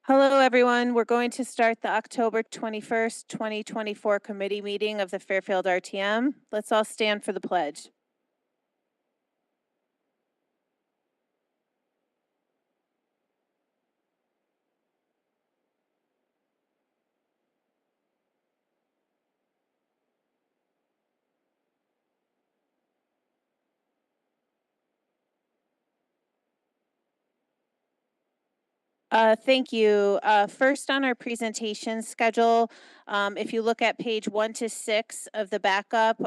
Hello, everyone. We're going to start the October 21st, 2024 committee meeting of the Fairfield RTM. Let's all stand for the pledge. Thank you. First on our presentation schedule, if you look at page 1 to 6 of the backup,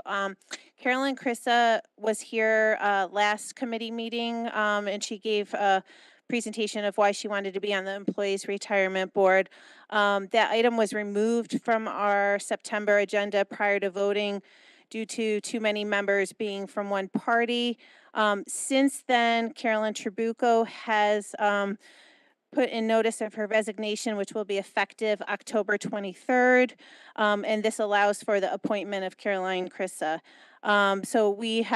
Carolyn Chrissa was here last committee meeting, and she gave a presentation of why she wanted to be on the Employees Retirement Board. That item was removed from our September agenda prior to voting due to too many members being from one party. Since then, Carolyn Trabucco has put in notice of her resignation, which will be effective October 23rd. And this allows for the appointment of Caroline Chrissa. So we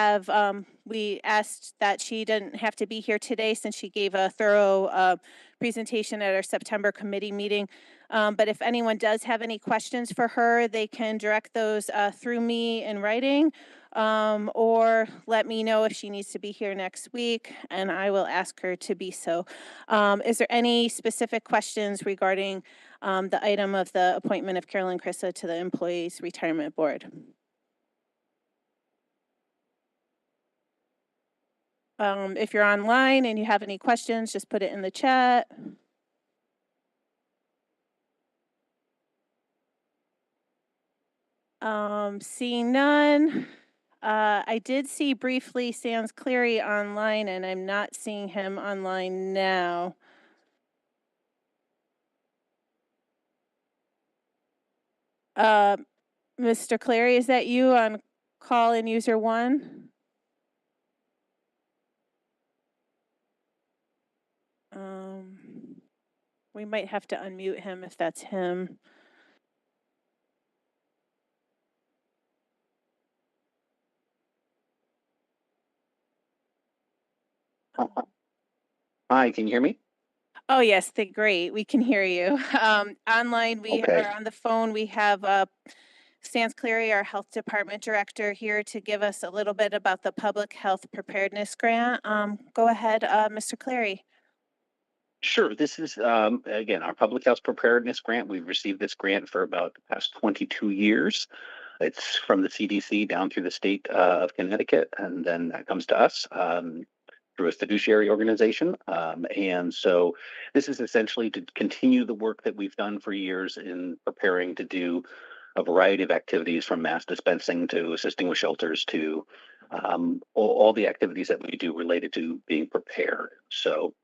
asked that she didn't have to be here today since she gave a thorough presentation at our September committee meeting. But if anyone does have any questions for her, they can direct those through me in writing, or let me know if she needs to be here next week, and I will ask her to be so. Is there any specific questions regarding the item of the appointment of Carolyn Chrissa to the Employees Retirement Board? If you're online and you have any questions, just put it in the chat. Seeing none. I did see briefly Sans Cleary online, and I'm not seeing him online now. Mr. Cleary, is that you on call in user 1? We might have to unmute him if that's him. Hi, can you hear me? Oh, yes, great. We can hear you. Online, we Okay. are on the phone. We have Sans Cleary, our health department director, here to give us a little bit about the public health preparedness grant. Go ahead, Mr. Cleary. Sure. This is, again, our public health preparedness grant. We've received this grant for about the past 22 years. It's from the CDC down through the state of Connecticut, and then that comes to us through a fiduciary organization. And so this is essentially to continue the work that we've done for years in preparing to do a variety of activities, from mass dispensing to assisting with shelters to all the activities that we do related to being prepared. So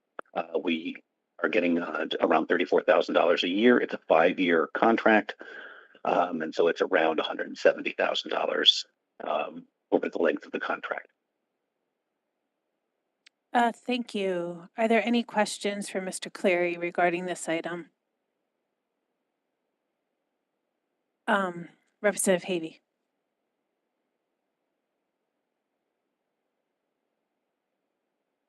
we are getting around $34,000 a year. It's a 5-year contract. And so it's around $170,000 over the length of the contract. Thank you. Are there any questions for Mr. Cleary regarding this item? Representative Havey.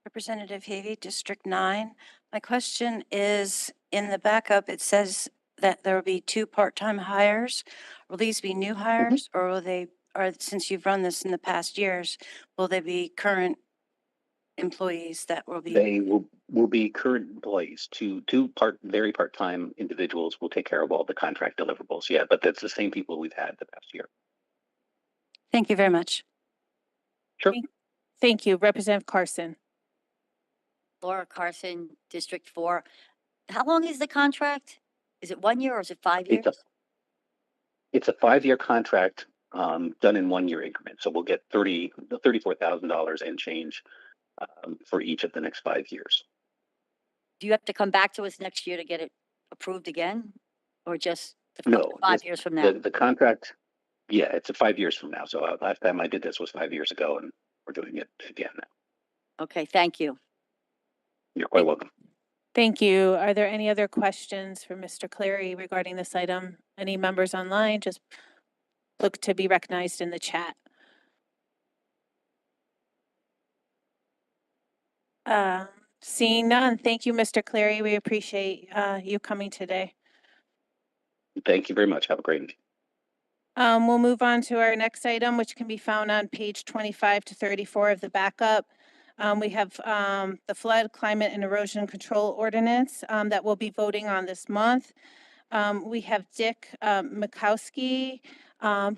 Representative Havey, District 9. My question is, in the backup, it says that there will be 2 part-time hires. Will these be new hires, or will they, or since you've run this in the past years, will they be current employees that will be? They will be current employees. Two very part-time individuals will take care of all the contract deliverables. Yeah, but that's the same people we've had the past year. Thank you very much. Sure. Thank you. Representative Carson. Laura Carson, District 4. How long is the contract? Is it 1 year or is it 5 years? It's a 5-year contract done in 1-year increments. So we'll get $34,000 and change for each of the next 5 years. Do you have to come back to us next year to get it approved again? Or just No, 5 years from now? The contract, yeah, it's 5 years from now. So last time I did this was 5 years ago, and we're doing it again now. Okay, thank you. You're quite welcome. Thank you. Are there any other questions for Mr. Cleary regarding this item? Any members online? Just look to be recognized in the chat. Seeing none, thank you, Mr. Cleary. We appreciate you coming today. Thank you very much. Have a great evening. We'll move on to our next item, which can be found on page 25 to 34 of the backup. We have the Flood, Climate, and Erosion Control Ordinance that we'll be voting on this month. We have Dick Mikowski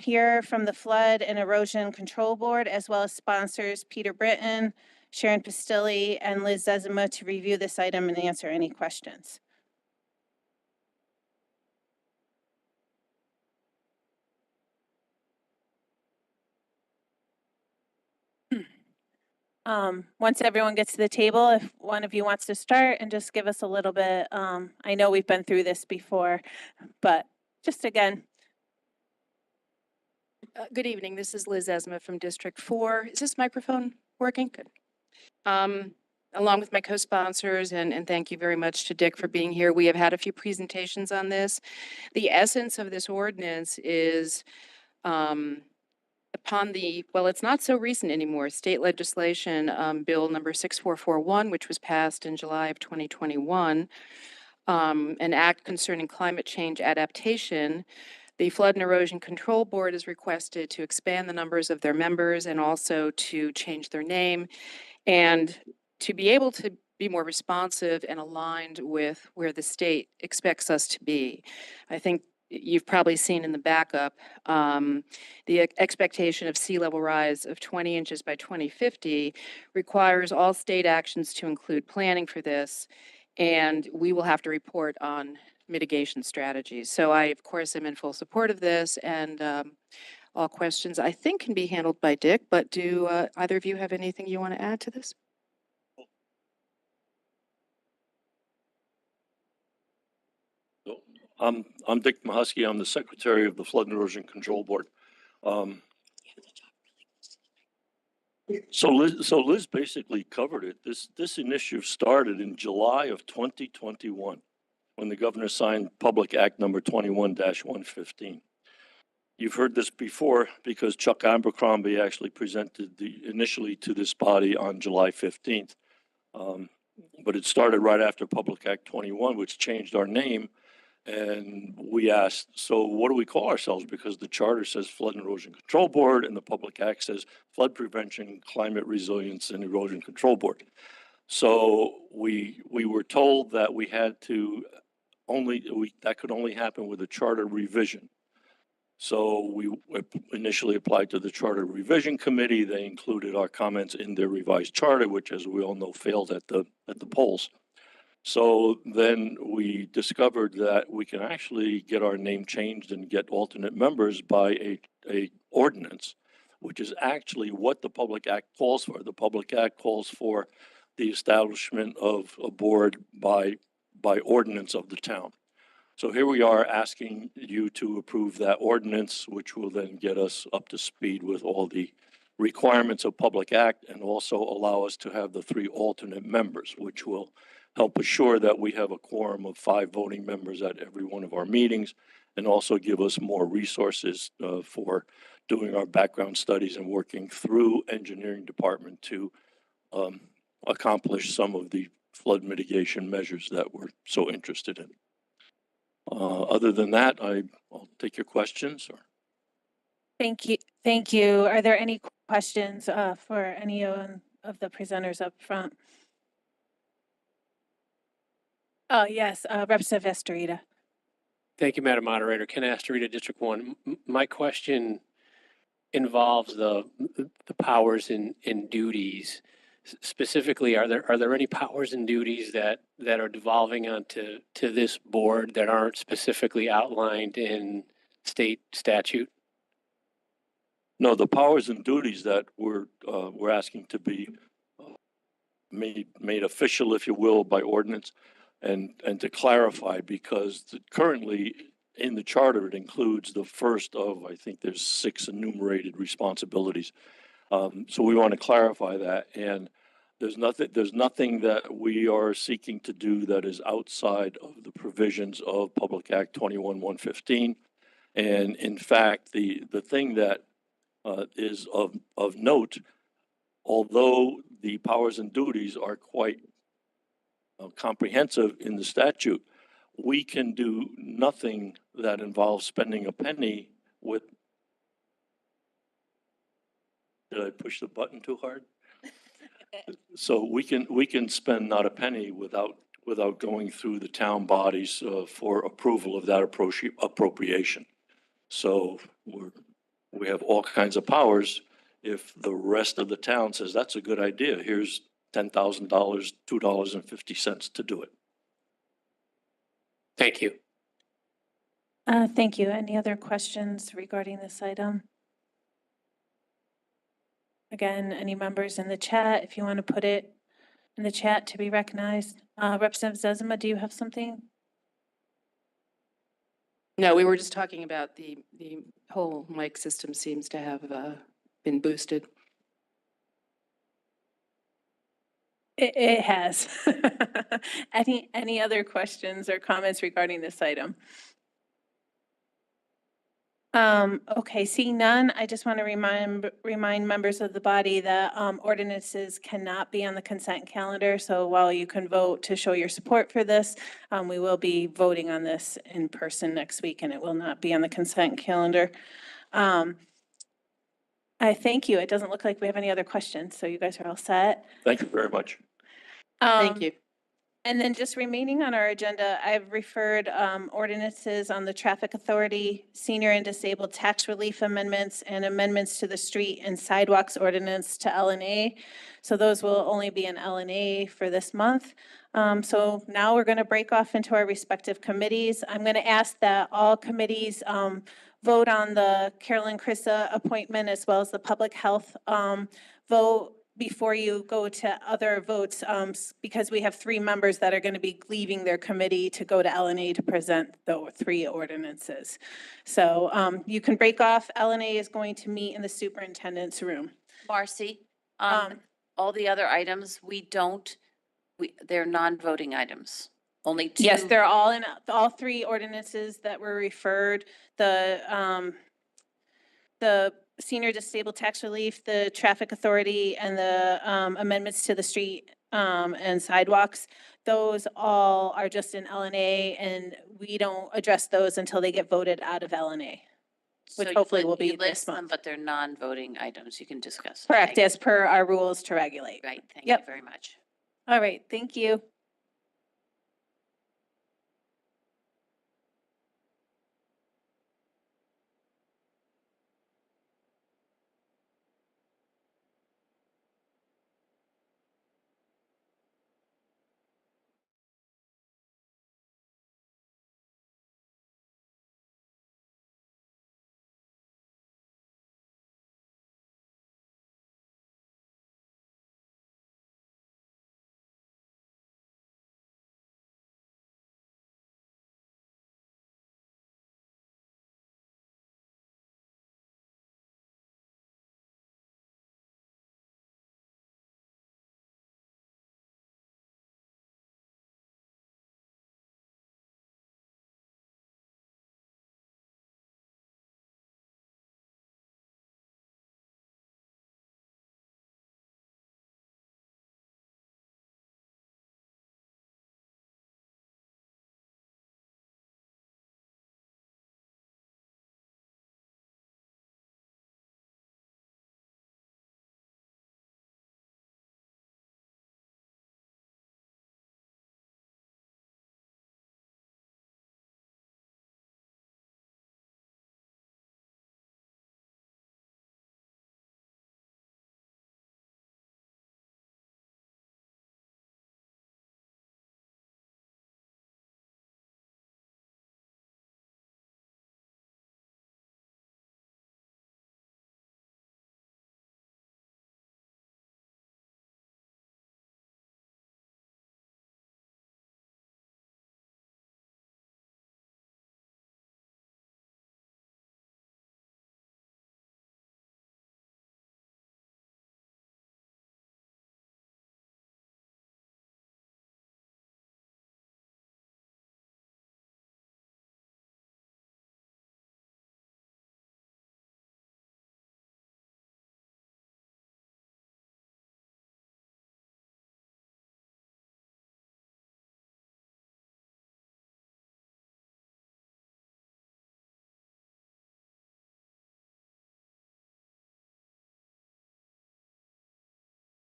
here from the Flood and Erosion Control Board, as well as sponsors Peter Britton, Sharon Pastilli, and Liz Zezima to review this item and answer any questions. Once everyone gets to the table, if one of you wants to start and just give us a little bit, I know we've been through this before, but just again. Good evening. This is Liz Zezima from District 4. Is this microphone working? Good. Along with my co-sponsors, and thank you very much to Dick for being here. We have had a few presentations on this. The essence of this ordinance is upon the, well, it's not so recent anymore, state legislation, Bill number 6441, which was passed in July of 2021, an act concerning climate change adaptation. The Flood and Erosion Control Board is requested to expand the numbers of their members and also to change their name and to be able to be more responsive and aligned with where the state expects us to be. I think you've probably seen in the backup the expectation of sea level rise of 20 inches by 2050 requires all state actions to include planning for this, and we will have to report on mitigation strategies. So I, of course, am in full support of this, and all questions I think can be handled by Dick, but do either of you have anything you want to add to this? I'm Dick Mahusky. I'm the Secretary of the Flood and Erosion Control Board. So Liz basically covered it. This initiative started in July of 2021 when the governor signed Public Act number 21-115. You've heard this before because Chuck Abercrombie actually presented initially to this body on July 15th. But it started right after Public Act 21, which changed our name. And we asked, so what do we call ourselves? Because the charter says Flood and Erosion Control Board and the Public Act says Flood Prevention, Climate Resilience, and Erosion Control Board. So we were told that we had to that could only happen with a charter revision. So we initially applied to the Charter Revision Committee. They included our comments in their revised charter, which, as we all know, failed at the polls. So then we discovered that we can actually get our name changed and get alternate members by a ordinance, which is actually what the Public Act calls for. The Public Act calls for the establishment of a board by ordinance of the town. So here we are asking you to approve that ordinance, which will then get us up to speed with all the requirements of Public Act and also allow us to have the 3 alternate members, which will help assure that we have a quorum of 5 voting members at every one of our meetings, and also give us more resources for doing our background studies and working through engineering department to accomplish some of the flood mitigation measures that we're so interested in. Other than that, I'll take your questions. Thank you. Thank you. Are there any questions for any of the presenters up front? Oh, yes, Representative Estorita. Thank you, Madam Moderator. Ken Astorita, District 1. My question involves the powers and duties. Specifically, are there any powers and duties that are devolving onto this board that aren't specifically outlined in state statute? No, the powers and duties that we're asking to be made official, if you will, by ordinance, and to clarify, because currently in the charter it includes the first of, I think there's 6 enumerated responsibilities. So we want to clarify that, and there's nothing that we are seeking to do that is outside of the provisions of Public Act 21-115. And in fact, the thing that is of note, although the powers and duties are quite comprehensive in the statute, we can do nothing that involves spending a penny with. Did I push the button too hard? So we can spend not a penny without going through the town bodies for approval of that appropriation. So we have all kinds of powers. If the rest of the town says that's a good idea, here's $10,000, $2.50 to do it. Thank you. Thank you. Any other questions regarding this item? Again, any members in the chat, if you want to put it in the chat to be recognized. Representative Zezima, do you have something? No, we were just talking about the whole mic system seems to have been boosted. It has. Any other questions or comments regarding this item? Okay, seeing none, I just want to remind members of the body that ordinances cannot be on the consent calendar. So while you can vote to show your support for this, we will be voting on this in person next week, and it will not be on the consent calendar. I thank you. It doesn't look like we have any other questions, so you guys are all set. Thank you very much. Thank you. And then just remaining on our agenda, I've referred ordinances on the traffic authority, senior and disabled tax relief amendments, and amendments to the street and sidewalks ordinance to LNA. So those will only be in LNA for this month. So now we're going to break off into our respective committees. I'm going to ask that all committees vote on the Carolyn Crissa appointment as well as the public health vote before you go to other votes, because we have 3 members that are going to be leaving their committee to go to LNA to present the 3 ordinances. So you can break off. LNA is going to meet in the superintendent's room. Marcy, Um, all the other items, they're non-voting items. Only 2. Yes, they're all in, all 3 ordinances that were referred, the senior disabled tax relief, the traffic authority, and the amendments to the street and sidewalks. Those all are just in LNA, and we don't address those until they get voted out of LNA, which hopefully will be you this list them, month. but they're non-voting items. You can discuss. Correct, Okay. as per our rules to regulate. Right. Thank you Yep. very much. All right, thank you.